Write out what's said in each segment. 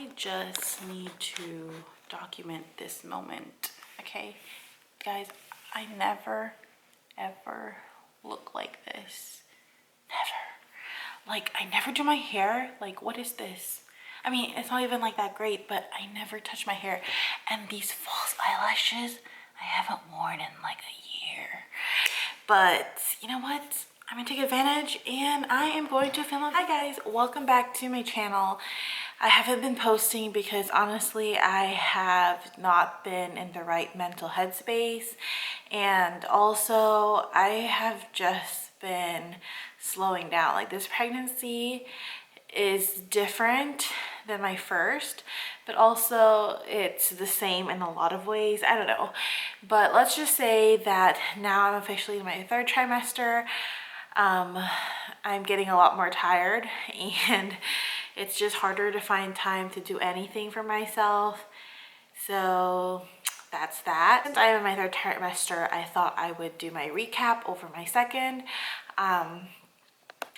I just need to document this moment, okay? Guys, I never, ever look like this. Never. Like, I never do my hair. Like, what is this? I mean, it's not even like that great, but I never touch my hair. And these false eyelashes, I haven't worn in like a year. But you know what? I'm gonna take advantage and I am going to film it. Hi guys, welcome back to my channel. I haven't been posting because honestly I have not been in the right mental headspace, and also I have just been slowing down. Like, this pregnancy is different than my first, but also it's the same in a lot of ways. I don't know, but let's just say that now I'm officially in my third trimester. I'm getting a lot more tired and it's just harder to find time to do anything for myself. So that's that. Since I'm in my third trimester, I thought I would do my recap over my second.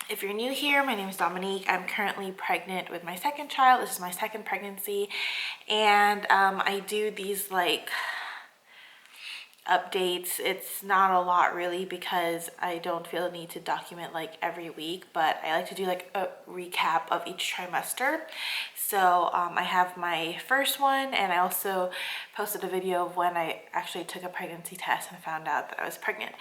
If you're new here, my name is Dominique. I'm currently pregnant with my second child. This is my second pregnancy. And I do these like updates. It's not a lot really because I don't feel the need to document like every week, but I like to do like a recap of each trimester. So I have my first one, and I also posted a video of when I actually took a pregnancy test and found out that I was pregnant.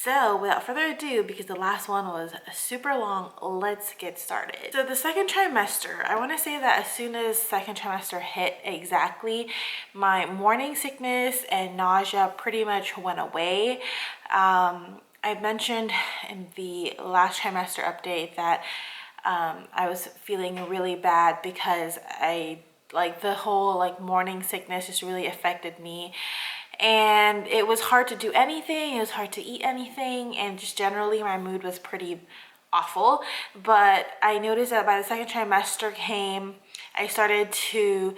So without further ado, because the last one was super long, let's get started. So the second trimester, I want to say that as soon as second trimester hit exactly, my morning sickness and nausea pretty much went away. I mentioned in the last trimester update that I was feeling really bad because the whole morning sickness just really affected me, and it was hard to do anything. It was hard to eat anything, and just generally my mood was pretty awful. But I noticed that by the second trimester came, I started to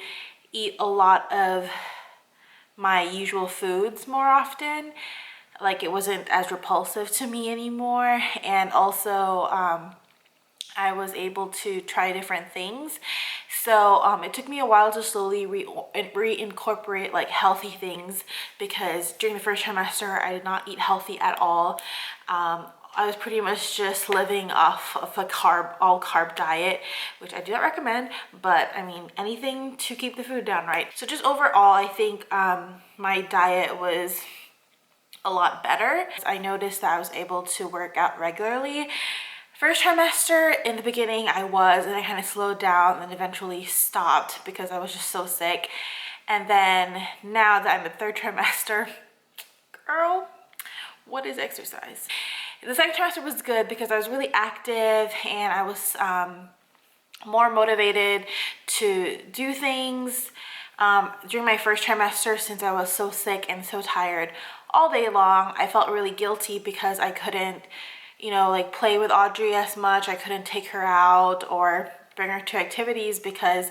eat a lot of my usual foods more often. Like, it wasn't as repulsive to me anymore, and also I was able to try different things. So it took me a while to slowly reincorporate like healthy things, because during the first trimester I did not eat healthy at all. I was pretty much just living off of a all carb diet, which I do not recommend, but I mean, anything to keep the food down, right? So just overall, I think my diet was a lot better. I noticed that I was able to work out regularly. First trimester, in the beginning I was, and I kind of slowed down and eventually stopped because I was just so sick. And then now that I'm in third trimester, girl, what is exercise? The second trimester was good because I was really active and I was more motivated to do things. During my first trimester, since I was so sick and so tired all day long, I felt really guilty because I couldn't, like play with Audrey as much. I couldn't take her out or bring her to activities because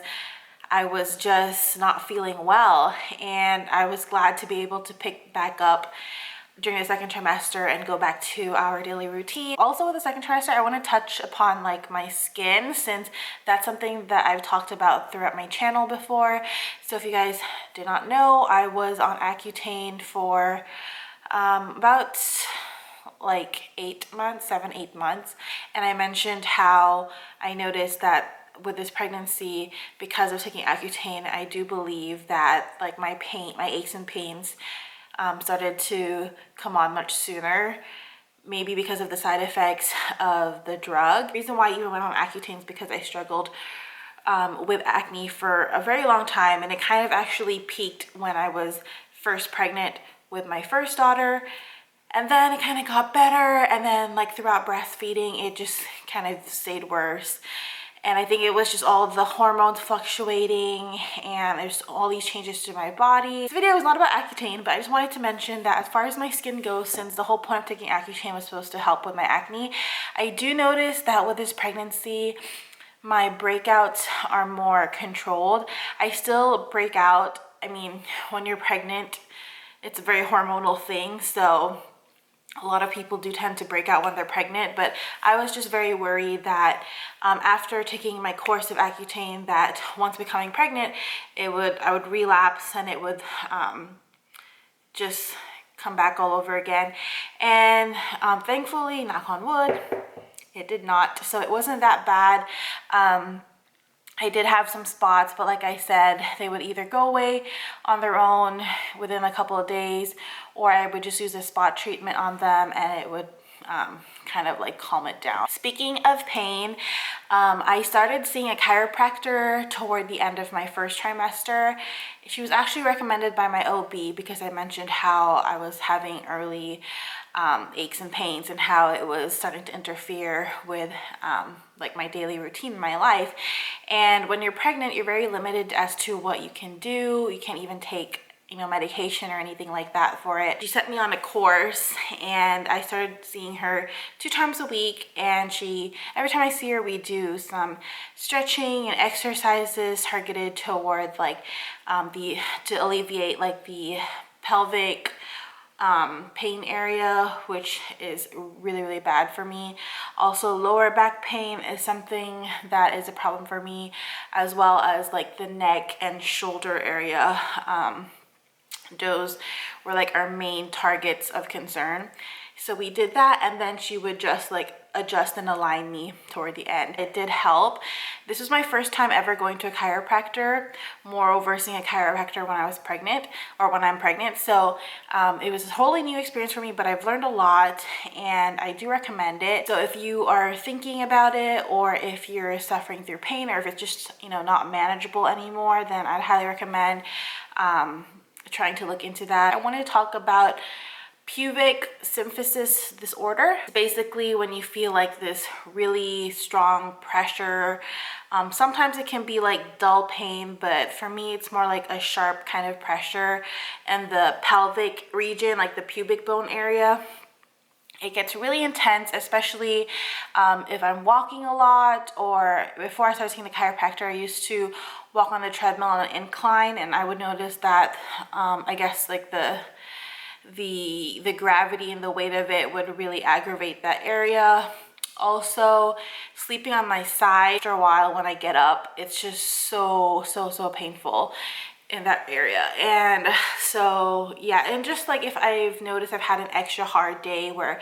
I was just not feeling well. And I was glad to be able to pick back up during the second trimester and go back to our daily routine. Also with the second trimester, I want to touch upon like my skin, since that's something that I've talked about throughout my channel before. So if you guys did not know, I was on Accutane for about like 8 months, 7-8 months. And I mentioned how I noticed that with this pregnancy, because of taking Accutane, I do believe that like my aches and pains started to come on much sooner, maybe because of the side effects of the drug. The reason why I even went on Accutane is because I struggled with acne for a very long time, and it kind of actually peaked when I was first pregnant with my first daughter. And then it kind of got better, and then like throughout breastfeeding, it just kind of stayed worse. And I think it was just all of the hormones fluctuating, and there's all these changes to my body. This video is not about Accutane, but I just wanted to mention that as far as my skin goes, since the whole point of taking Accutane was supposed to help with my acne, I do notice that with this pregnancy, my breakouts are more controlled. I still break out. I mean, when you're pregnant, it's a very hormonal thing, so A lot of people do tend to break out when they're pregnant, but I was just very worried that after taking my course of Accutane, that once becoming pregnant, I would relapse and it would just come back all over again. And thankfully, knock on wood, it did not. So it wasn't that bad. I did have some spots, but like I said, they would either go away on their own within a couple of days, or I would just use a spot treatment on them and it would kind of like calm it down. Speaking of pain, I started seeing a chiropractor toward the end of my first trimester. She was actually recommended by my OB because I mentioned how I was having early aches and pains and how it was starting to interfere with like my daily routine in my life. And when you're pregnant, you're very limited as to what you can do. You can't even take medication or anything like that for it. She sent me on a course and I started seeing her 2 times a week, and every time I see her, we do some stretching and exercises targeted toward like to alleviate like the pelvic pain area, which is really, really bad for me. Also, lower back pain is something that is a problem for me, as well as like the neck and shoulder area. Those were like our main targets of concern. So we did that, and then she would just like adjust and align me toward the end. It did help. This was my first time ever going to a chiropractor. Moreover, seeing a chiropractor when I was pregnant, or when I'm pregnant. So it was a totally new experience for me, but I've learned a lot and I do recommend it. So if you are thinking about it, or if you're suffering through pain, or if it's just not manageable anymore, then I'd highly recommend trying to look into that. I want to talk about pubic symphysis disorder. It's basically when you feel like this really strong pressure. Sometimes it can be like dull pain, but for me it's more like a sharp kind of pressure in the pelvic region, like the pubic bone area. It gets really intense, especially if I'm walking a lot, or before I started seeing the chiropractor, I used to walk on the treadmill on an incline, and I would notice that I guess like the gravity and the weight of it would really aggravate that area. Also, sleeping on my side after a while when I get up, it's just so painful in that area. And so yeah, and just like if I've noticed I've had an extra hard day where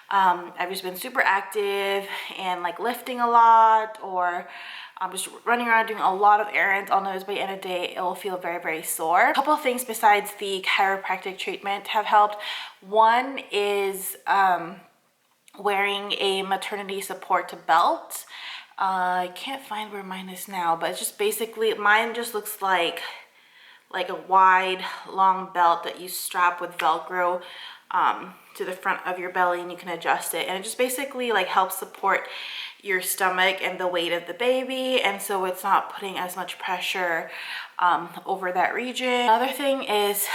I've just been super active and like lifting a lot, or I'm just running around doing a lot of errands, I'll notice by the end of the day it will feel very sore. A couple of things besides the chiropractic treatment have helped. One is wearing a maternity support belt. I can't find where mine is now, but it's just basically, mine just looks like a wide long belt that you strap with Velcro to the front of your belly, and you can adjust it, and it just basically like helps support your stomach and the weight of the baby, and so it's not putting as much pressure over that region. Another thing is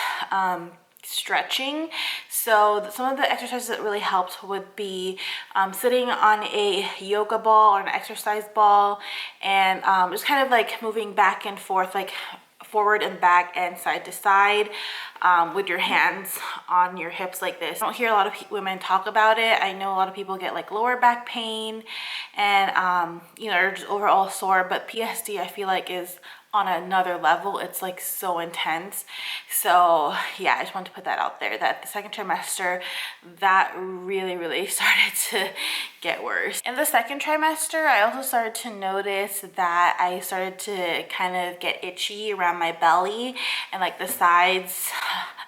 stretching. So some of the exercises that really helped would be sitting on a yoga ball or an exercise ball, and just kind of like moving back and forth, like forward and back and side to side with your hands on your hips like this. I don't hear a lot of women talk about it. I know a lot of people get like lower back pain and or just overall sore, but PSD I feel like is on another level. It's like so intense. So yeah, I just want to put that out there, that the second trimester, that really started to get worse. In the second trimester, I also started to notice that I started to kind of get itchy around my belly and like the sides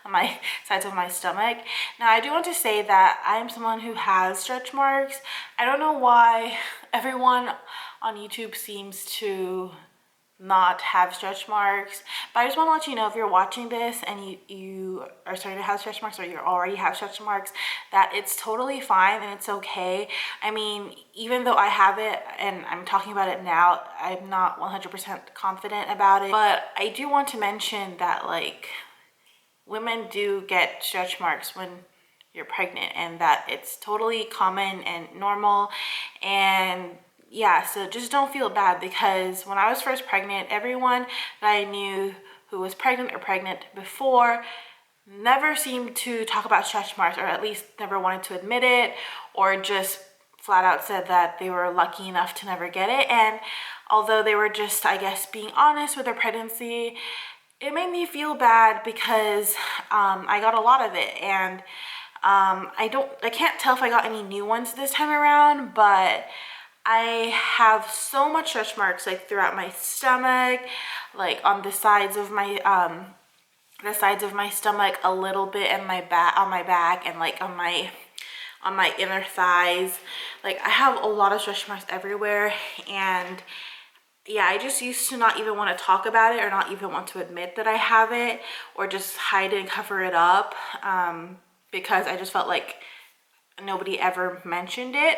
of my stomach. Now I do want to say that I am someone who has stretch marks. I don't know why everyone on YouTube seems to not have stretch marks, but I just want to let you know, if you're watching this and you are starting to have stretch marks, or you already have stretch marks, that it's totally fine and it's okay. I mean, even though I have it and I'm talking about it now, I'm not 100% confident about it, but I do want to mention that like women do get stretch marks when you're pregnant, and that it's totally common and normal. And yeah, so just don't feel bad, because when I was first pregnant, everyone that I knew who was pregnant or pregnant before never seemed to talk about stretch marks, or at least never wanted to admit it, or just flat out said that they were lucky enough to never get it. And although they were just, I guess, being honest with their pregnancy, it made me feel bad because I got a lot of it. And I can't tell if I got any new ones this time around, but I have so much stretch marks like throughout my stomach, like on the sides of my stomach, a little bit in my back, on my back, and like on my inner thighs. Like I have a lot of stretch marks everywhere. And yeah, I just used to not even want to talk about it, or not even want to admit that I have it, or just hide it and cover it up, because I just felt like nobody ever mentioned it.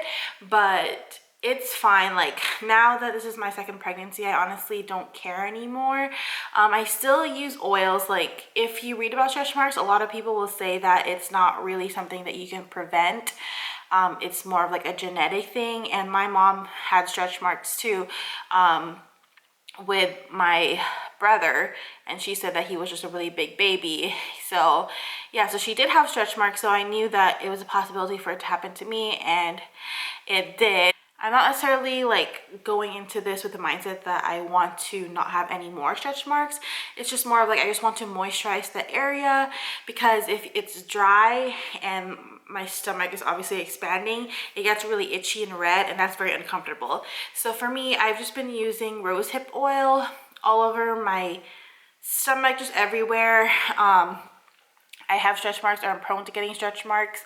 But it's fine. Like now that this is my second pregnancy, I honestly don't care anymore. I still use oils. Like if you read about stretch marks, a lot of people will say that it's not really something that you can prevent. It's more of like a genetic thing. And my mom had stretch marks too, with my brother, and she said that he was just a really big baby. So yeah, so she did have stretch marks, so I knew that it was a possibility for it to happen to me, and it did. I'm not necessarily like going into this with the mindset that I want to not have any more stretch marks. It's just more of like I just want to moisturize the area, because if it's dry and my stomach is obviously expanding, it gets really itchy and red, and that's very uncomfortable. So for me, I've just been using rosehip oil all over my stomach, just everywhere. I have stretch marks, or I'm prone to getting stretch marks.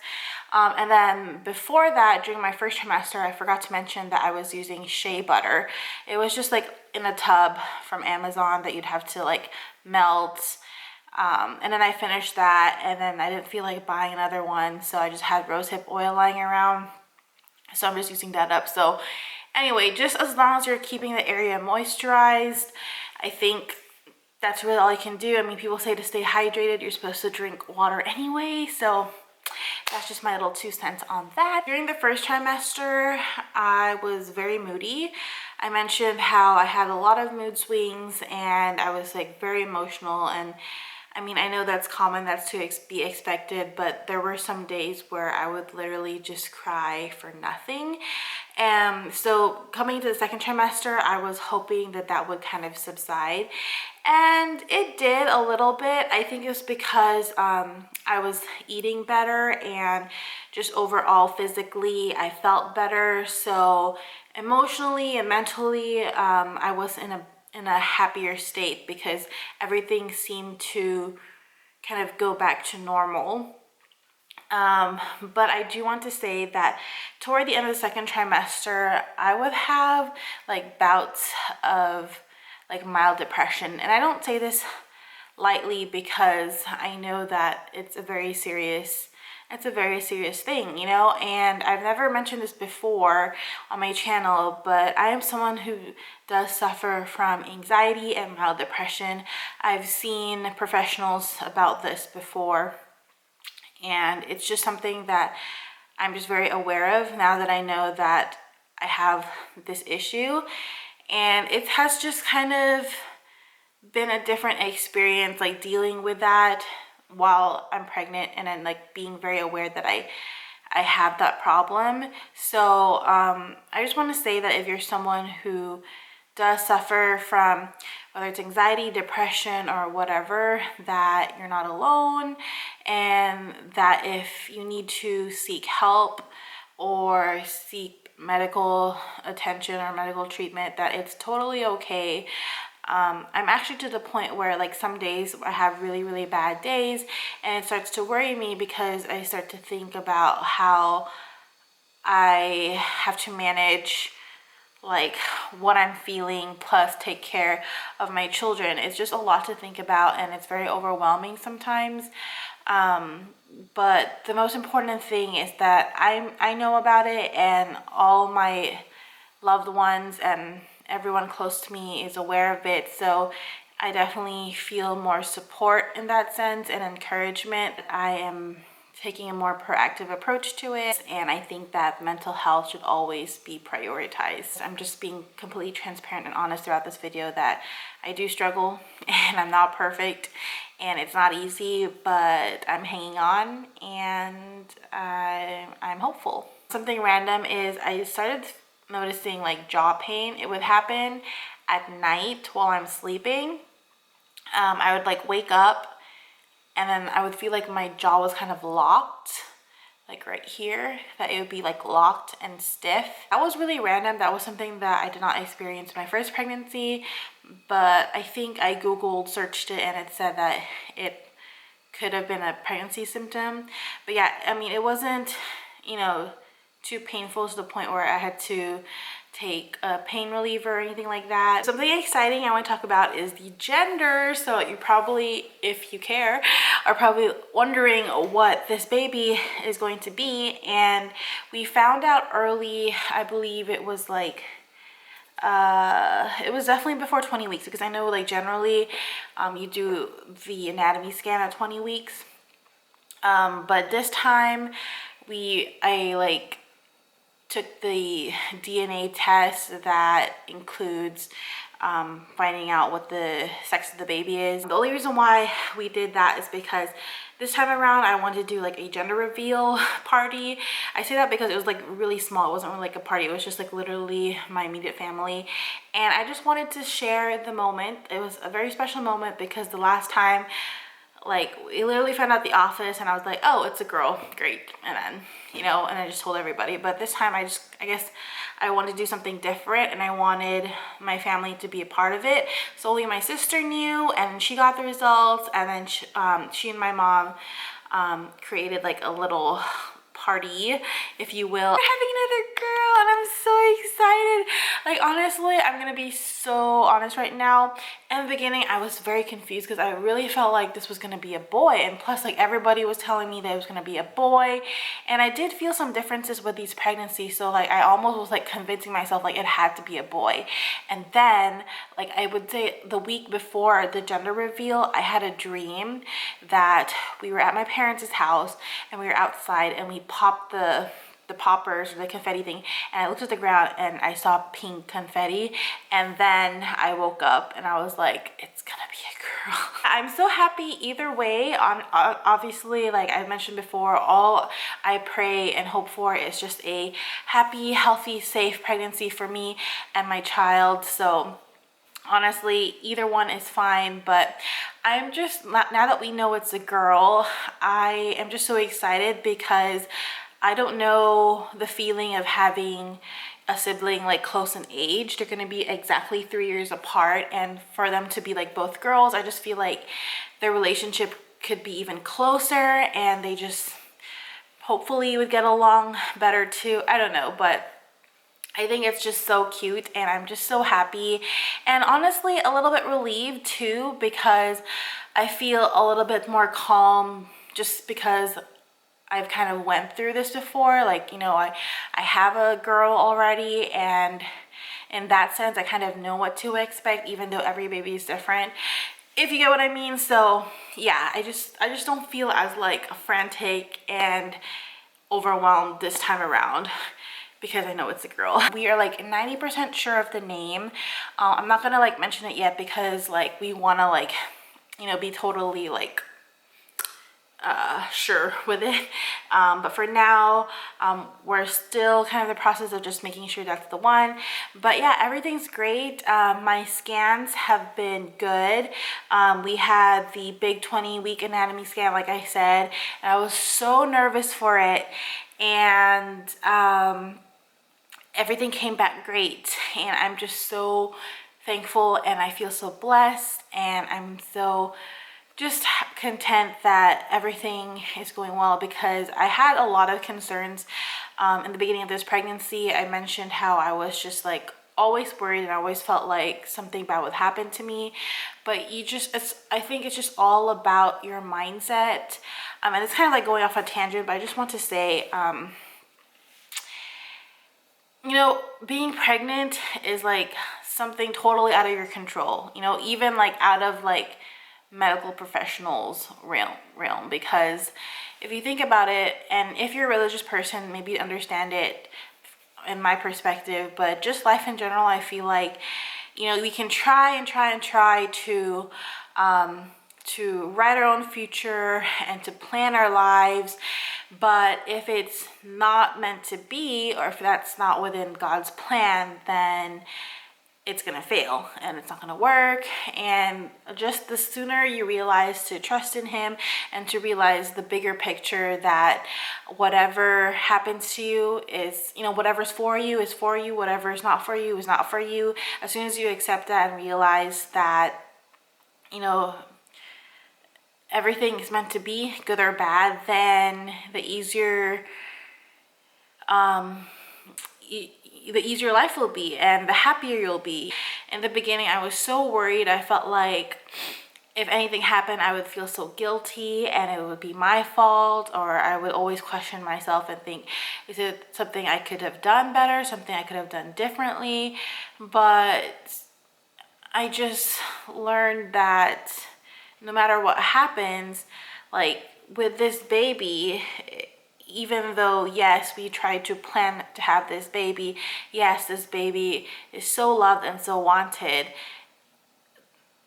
And then before that, during my first trimester, I forgot to mention that I was using shea butter. It was just like in a tub from Amazon that you'd have to like melt. And then I finished that, and then I didn't feel like buying another one, so I just had rosehip oil lying around. So I'm just using that up. So anyway, just as long as you're keeping the area moisturized, I think that's really all you can do. I mean, people say to stay hydrated, you're supposed to drink water anyway. So that's just my little 2 cents on that. During the first trimester, I was very moody. I mentioned how I had a lot of mood swings, and I was like very emotional. And I mean, I know that's common, that's to be expected, but there were some days where I would literally just cry for nothing. And so coming to the second trimester, I was hoping that that would kind of subside. And it did a little bit. I think it was because I was eating better, and just overall physically I felt better. So emotionally and mentally, I was in a happier state, because everything seemed to kind of go back to normal. But I do want to say that toward the end of the second trimester, I would have like bouts of like mild depression. And I don't say this lightly, because I know that it's a very serious thing, you know. And I've never mentioned this before on my channel, but I am someone who does suffer from anxiety and mild depression. I've seen professionals about this before, and it's just something that I'm just very aware of now that I know that I have this issue. And it has just kind of been a different experience, like dealing with that while I'm pregnant, and then like being very aware that I have that problem. So I just want to say that if you're someone who does suffer from, whether it's anxiety, depression, or whatever, that you're not alone, and that if you need to seek help or seek medical attention or medical treatment, that it's totally okay. I'm actually to the point where like some days I have really, really bad days, and it starts to worry me, because I start to think about how I have to manage like what I'm feeling, plus take care of my children. It's just a lot to think about, and it's very overwhelming sometimes. But the most important thing is that I know about it, and all my loved ones and everyone close to me is aware of it. So I definitely feel more support in that sense, and encouragement. I am taking a more proactive approach to it, and I think that mental health should always be prioritized. I'm just being completely transparent and honest throughout this video that I do struggle and I'm not perfect and it's not easy, but I'm hanging on and I'm hopeful. Something random is I started noticing like jaw pain. It would happen at night while I'm sleeping. I would like wake up and then I would feel like my jaw was kind of locked, like right here, that it would be like locked and stiff. That was really random. That was something that I did not experience in my first pregnancy, but I think I Googled, searched it, and it said that it could have been a pregnancy symptom. But yeah, I mean, it wasn't, you know, too painful to the point where I had to take a pain reliever or anything like that. Something exciting I want to talk about is the gender. So you probably, if you care, are probably wondering what this baby is going to be. And we found out early, I believe it was like it was definitely before 20 weeks, because I know like generally you do the anatomy scan at 20 weeks. But this time I like took the DNA test that includes finding out what the sex of the baby is. The only reason why we did that is because this time around I wanted to do like a gender reveal party. I say that because it was like really small. It wasn't really like a party. It was just like literally my immediate family. And I just wanted to share the moment. It was a very special moment because the last time, like, we literally found out at the office and I was like, oh, it's a girl, great. And then, you know, and I just told everybody. But this time I guess I wanted to do something different and I wanted my family to be a part of it. So only my sister knew, and she got the results, and then she and my mom created like a little party, if you will. We're having another girl and I'm so excited. Like, honestly, I'm gonna be so honest right now. In the beginning, I was very confused because I really felt like this was gonna be a boy, and plus like everybody was telling me that it was gonna be a boy, and I did feel some differences with these pregnancies, so like I almost was like convincing myself like it had to be a boy. And then like I would say the week before the gender reveal, I had a dream that we were at my parents' house and we were outside and we popped the poppers or the confetti thing, and I looked at the ground and I saw pink confetti, and then I woke up and I was like, it's gonna be a girl. I'm so happy either way. Obviously, like I mentioned before, all I pray and hope for is just a happy, healthy, safe pregnancy for me and my child. So honestly, either one is fine, but I'm just, now that we know it's a girl, I am just so excited because I don't know the feeling of having a sibling like close in age. They're gonna be exactly 3 years apart, and for them to be like both girls, I just feel like their relationship could be even closer and they just hopefully would get along better too. I don't know, but I think it's just so cute and I'm just so happy, and honestly a little bit relieved too, because I feel a little bit more calm just because I've kind of went through this before. Like, you know, I have a girl already, and in that sense I kind of know what to expect, even though every baby is different, if you get what I mean. So yeah, I just don't feel as like frantic and overwhelmed this time around because I know it's a girl. We are like 90% sure of the name. I'm not gonna like mention it yet because like we wanna like, you know, be totally like sure with it, but for now we're still kind of in the process of just making sure that's the one. But yeah, everything's great. My scans have been good. We had the big 20-week anatomy scan, like I said, and I was so nervous for it, and everything came back great, and I'm just so thankful and I feel so blessed, and I'm so just content that everything is going well, because I had a lot of concerns in the beginning of this pregnancy. I mentioned how I was just like always worried and I always felt like something bad would happen to me, but I think it's just all about your mindset, and it's kind of like going off a tangent, but I just want to say you know, being pregnant is like something totally out of your control, you know, even like out of like medical professionals realm, because if you think about it, and if you're a religious person, maybe you understand it in my perspective, but just life in general, I feel like, you know, we can try and try to write our own future and to plan our lives, but if it's not meant to be, or if that's not within God's plan, then it's gonna fail and it's not gonna work. And just the sooner you realize to trust in Him and to realize the bigger picture, that whatever happens to you is, you know, whatever's for you is for you, whatever is not for you is not for you. As soon as you accept that and realize that, you know, everything is meant to be, good or bad, then the easier life will be and the happier you'll be. In the beginning, I was so worried. I felt like if anything happened, I would feel so guilty and it would be my fault, or I would always question myself and think, is it something I could have done better, something I could have done differently? But I just learned that no matter what happens, like with this baby, even though, yes, we tried to plan to have this baby, yes, this baby is so loved and so wanted,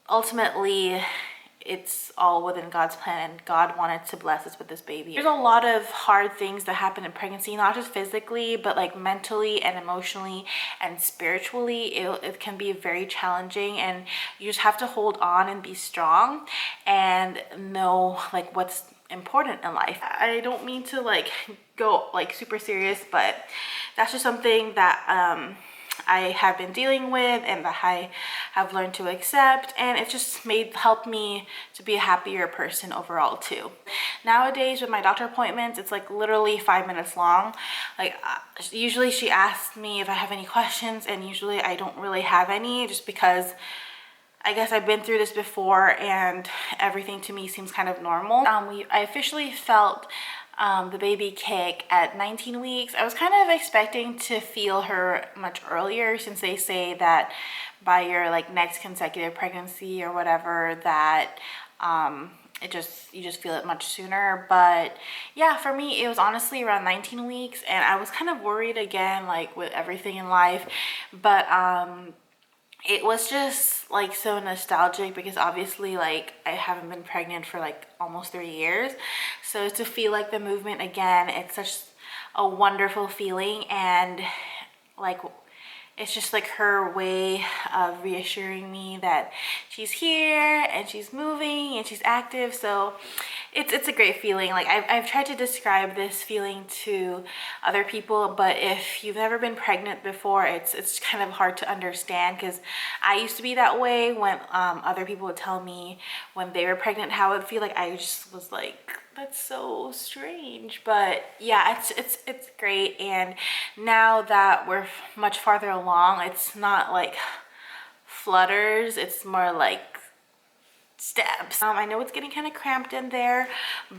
ultimately, it's all within God's plan, and God wanted to bless us with this baby. There's a lot of hard things that happen in pregnancy, not just physically, but like mentally and emotionally and spiritually. It can be very challenging, and you just have to hold on and be strong and know like what's important in life. I don't mean to like go like super serious, but that's just something that I have been dealing with and that I have learned to accept, and it just helped me to be a happier person overall too. Nowadays with my doctor appointments, it's like literally 5 minutes long. Like usually she asks me if I have any questions, and usually I don't really have any, just because I guess I've been through this before and everything to me seems kind of normal. I officially felt the baby kick at 19 weeks. I was kind of expecting to feel her much earlier, since they say that by your like next consecutive pregnancy or whatever, that you just feel it much sooner. But yeah, for me it was honestly around 19 weeks, and I was kind of worried again, like with everything in life, but it was just like so nostalgic, because obviously like I haven't been pregnant for like almost 3 years. So to feel like the movement again, it's such a wonderful feeling, and like it's just like her way of reassuring me that she's here and she's moving and she's active. So it's a great feeling. Like I've tried to describe this feeling to other people, but if you've never been pregnant before, it's kind of hard to understand, because I used to be that way when other people would tell me when they were pregnant how it would feel. Like I just was like, that's so strange. But yeah, it's great. And now that we're much farther along, it's not like flutters, it's more like steps. I know it's getting kind of cramped in there,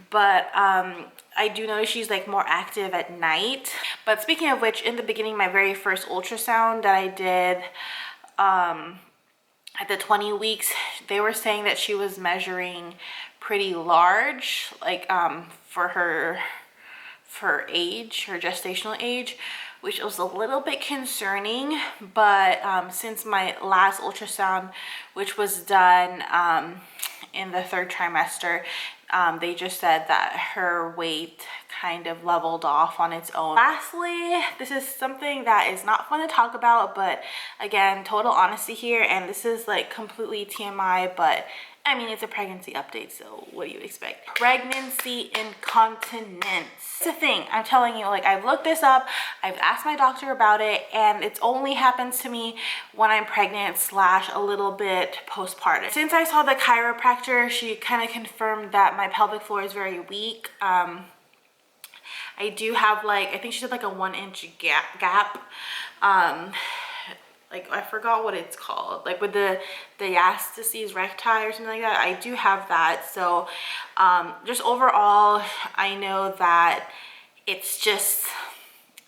but I do notice she's like more active at night. But speaking of which, in the beginning, my very first ultrasound that I did at the 20 weeks, they were saying that she was measuring pretty large, like for her age, her gestational age, which was a little bit concerning. But since my last ultrasound, which was done in the 3rd trimester, they just said that her weight kind of leveled off on its own. Lastly, this is something that is not fun to talk about, but again, total honesty here, and this is like completely TMI, but I mean, it's a pregnancy update, so what do you expect? Pregnancy incontinence. It's a thing, I'm telling you. Like, I've looked this up, I've asked my doctor about it, and it only happens to me when I'm pregnant / a little bit postpartum. Since I saw the chiropractor, she kind of confirmed that my pelvic floor is very weak. I do have like, I think she said like a 1-inch gap. Like I forgot what it's called, like with the diastasis recti or something like that. I do have that. So just overall, I know that it's just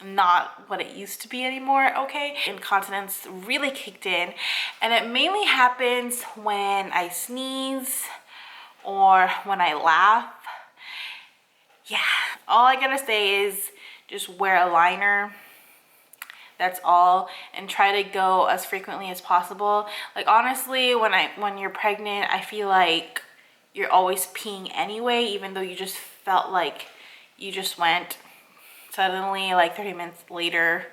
not what it used to be anymore. Okay, incontinence really kicked in, and it mainly happens when I sneeze, or when I laugh. Yeah, all I gotta say is just wear a liner. That's all, and try to go as frequently as possible. Like honestly, when you're pregnant, I feel like you're always peeing anyway, even though you just felt like you just went. Suddenly, like 30 minutes later,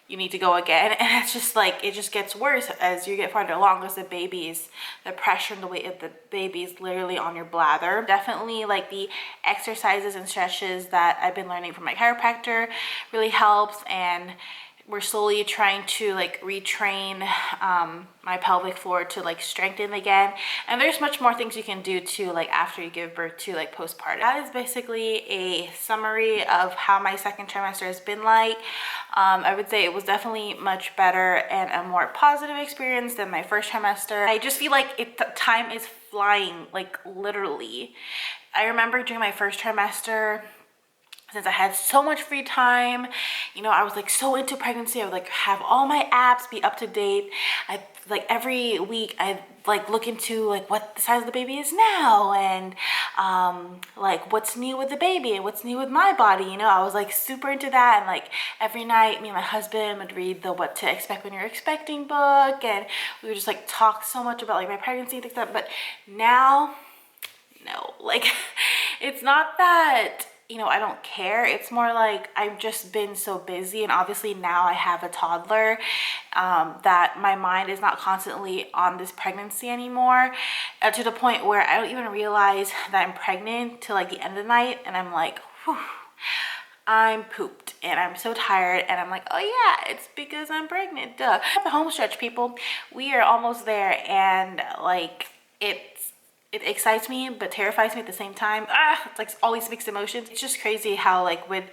you need to go again, and it's just like it just gets worse as you get farther along, because the pressure and the weight of the baby is literally on your bladder. Definitely like the exercises and stretches that I've been learning from my chiropractor really helps, and we're slowly trying to like retrain my pelvic floor to like strengthen again. And there's much more things you can do too, like after you give birth to, like postpartum. That is basically a summary of how my second trimester has been like. I would say it was definitely much better and a more positive experience than my first trimester. I just feel like time is flying, like literally. I remember during my first trimester, since I had so much free time, you know, I was like so into pregnancy. I would like have all my apps be up to date. I like every week I like look into like what the size of the baby is now, and like what's new with the baby and what's new with my body. You know, I was like super into that, and like every night me and my husband would read the What to Expect When You're Expecting book, and we would just like talk so much about like my pregnancy and things like that. But now, no, like it's not that, you know, I don't care. It's more like I've just been so busy, and obviously now I have a toddler, that my mind is not constantly on this pregnancy anymore, to the point where I don't even realize that I'm pregnant till like the end of the night, and I'm like, whew, I'm pooped and I'm so tired, and I'm like, oh yeah, it's because I'm pregnant, duh. The home stretch, people, we are almost there, and like it excites me but terrifies me at the same time. It's like all these mixed emotions. It's just crazy how like with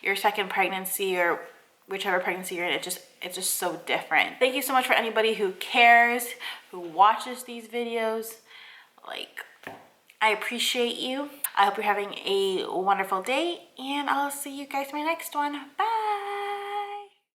your second pregnancy or whichever pregnancy you're in, it's just so different. Thank you so much for anybody who cares, who watches these videos. Like, I appreciate you. I hope you're having a wonderful day, and I'll see you guys in my next one. Bye.